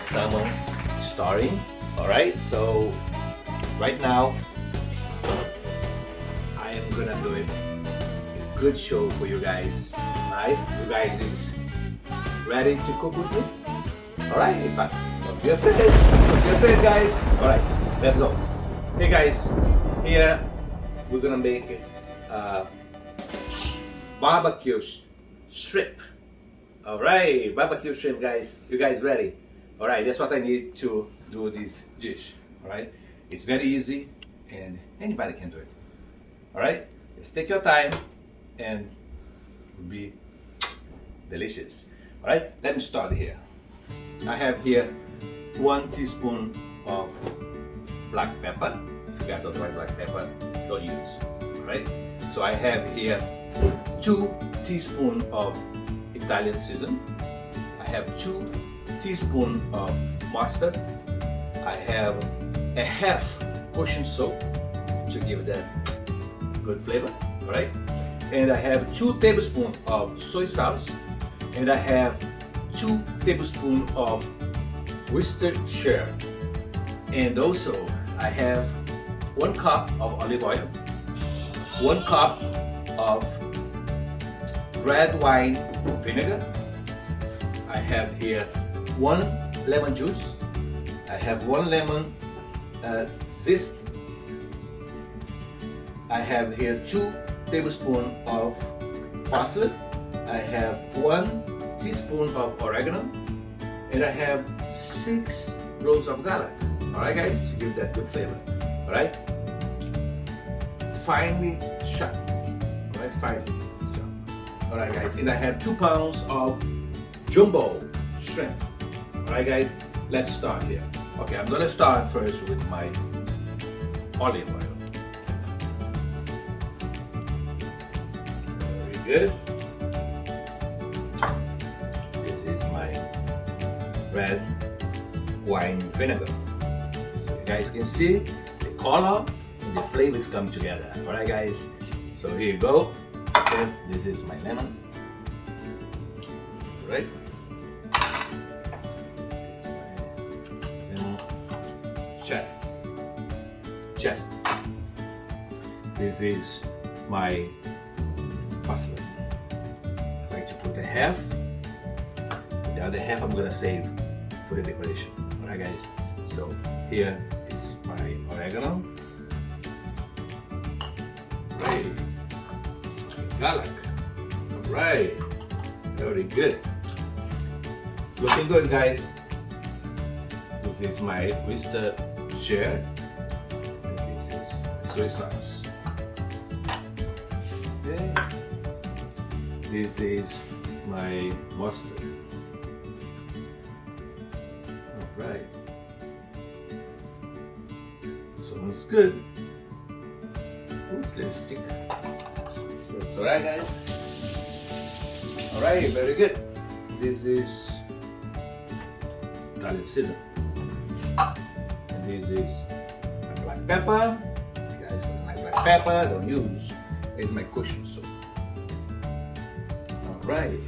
salmon starting. Alright, so right now I am gonna do it a good show for you guys. Alright, you guys is ready to cook with me? Alright, but don't be afraid. Don't be afraid, guys. Alright, let's go. Hey guys, here we're gonna make barbecue shrimp. Alright, barbecue shrimp, guys. You guys ready? Alright, that's what I need to do this dish. Alright, it's very easy and anybody can do it. Alright, just take your time and it will be delicious. Alright, let me start here. I have here 1 teaspoon of black pepper. If you guys don't like black pepper, don't use. Alright, so I have here 2 teaspoons of Italian season. I have 2 teaspoons of mustard. I have a half kosher soap to give that good flavor. Alright, and I have 2 tablespoons of soy sauce, and I have 2 tablespoons of Worcestershire, and also I have 1 cup of olive oil, 1 cup of red wine vinegar. I have here 1 lemon juice. I have 1 lemon zest. I have here 2 tablespoons of parsley. I have 1 teaspoon of oregano, and I have 6 cloves of garlic. Alright guys, to give that good flavor. Alright, finely chopped. Alright, finely chopped. Alright guys, and I have 2 pounds of jumbo shrimp. Alright guys, let's start here. Okay, I'm gonna start first with my olive oil. Very good. This is my red wine vinegar. So you guys can see the color and the flavors come together. Alright guys, so here you go. Okay, this is my lemon. Right. Chest. This is my parsley. I like to put a half. The other half I'm gonna save for the decoration. Alright guys. So here is my oregano. Right. Garlic. Alright. Very good. Looking good, guys. This is my Worcestershire. This is soy sauce. Okay. This is my mustard. Alright. Sounds good. Oops, little stick. That's alright, guys. Alright, very good. This is Italian season. And this is my black pepper. If you guys don't like black pepper, don't use. It's my kosher soap. Alright.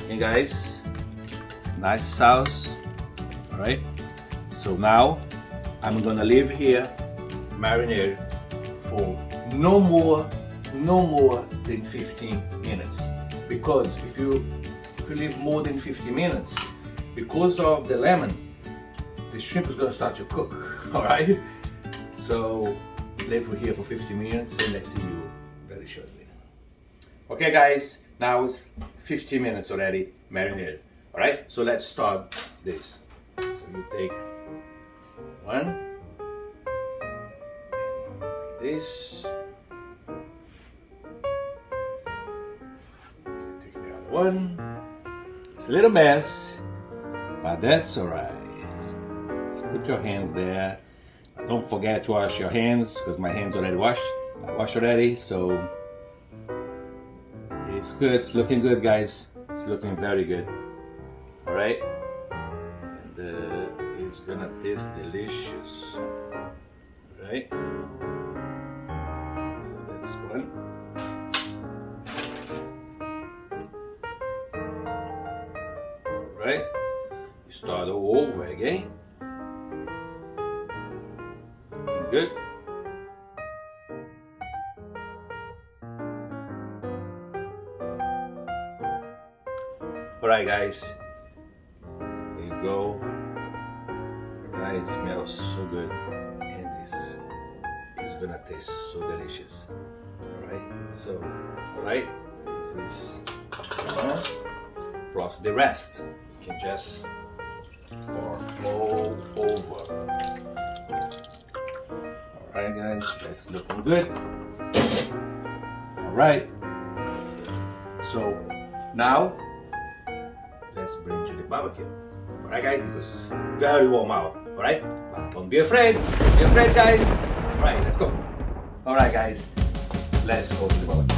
Okay guys, it's nice sauce. Alright. So now I'm gonna leave here marinate for no more than 15 minutes, because if you leave more than 15 minutes, because of the lemon, the shrimp is going to start to cook. All right, so leave it here for 15 minutes and let's see you very shortly. Okay guys, now it's 15 minutes already marinated. All right, so let's start this. So you take one like this. Take the other one. It's a little mess, but that's alright. Just put your hands there. Don't forget to wash your hands, because my hands already washed. I washed already, so it's good. It's looking good, guys. It's looking very good. Alright? And it's gonna taste delicious. Alright? So that's one. Alright? Start all over again. Looking good. Alright guys, there you go. Alright, it smells so good and this is gonna taste so delicious. Alright, so alright, this is plus the rest you can just pour all over. Alright guys, that's looking good. Alright, so now let's bring to the barbecue. Alright guys, because it's very warm out. Alright? But don't be afraid. Don't be afraid guys. Alright, let's go. Alright guys, let's go to the barbecue.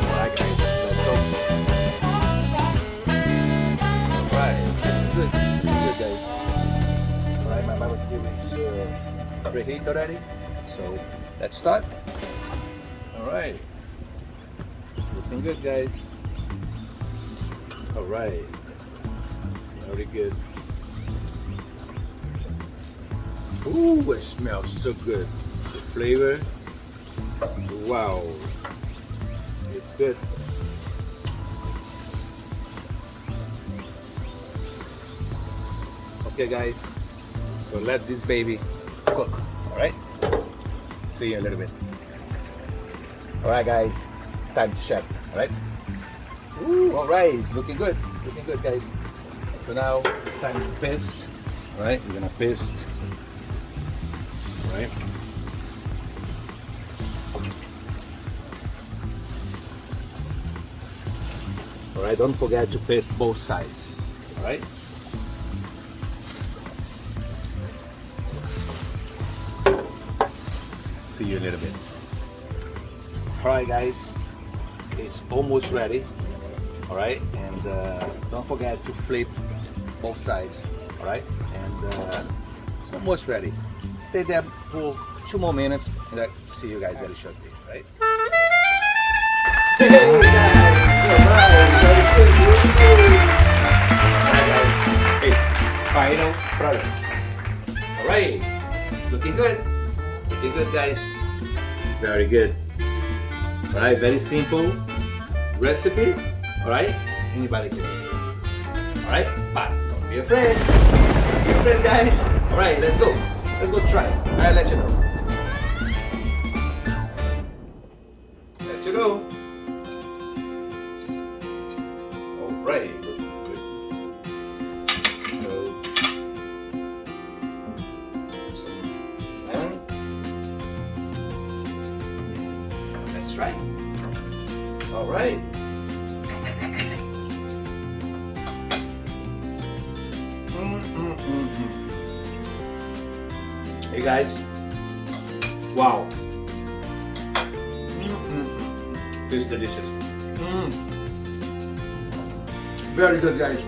Alright guys, let's go. Alright, good. Good guys. Alright, my barbecue is preheated already. So let's start. Alright, it's looking good guys. Alright, very good. Ooh, it smells so good. The flavor, wow, it's good. Okay guys, so let this baby cook, alright? See you in a little bit. Alright guys, time to check, alright? Ooh, alright, it's looking good guys. So now it's time to paste, alright? We're gonna paste, alright? Alright, don't forget to paste both sides, alright? See you in a little bit. Alright guys, it's almost ready. Alright, and don't forget to flip both sides. Alright, and it's almost ready. Stay there for 2 more minutes and I'll see you guys very shortly. Right? Hey, final product. Alright, looking good. Looking good guys. Very good. Alright, very simple recipe. Alright, anybody can do it. Alright, but don't be afraid. Don't be afraid guys. Alright, let's go. Let's go try it. I'll let you know. Let you go. Alright, good. So, lemon. Let's try. Alright. Hey guys, wow, this is delicious. Very good guys,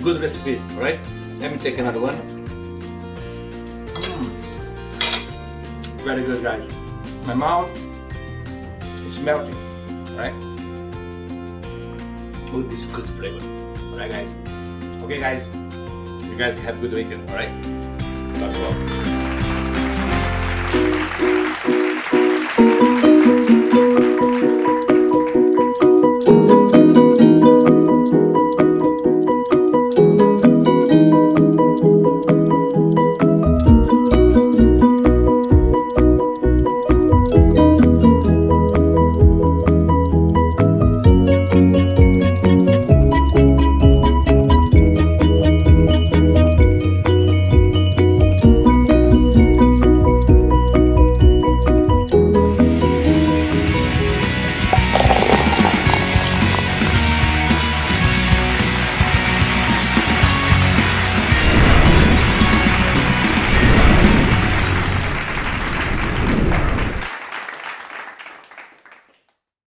good recipe, right? Let me take another one. Very good guys, my mouth is melting, right? With this good flavor, alright guys? Okay guys, you guys have a good weekend, alright? That's all.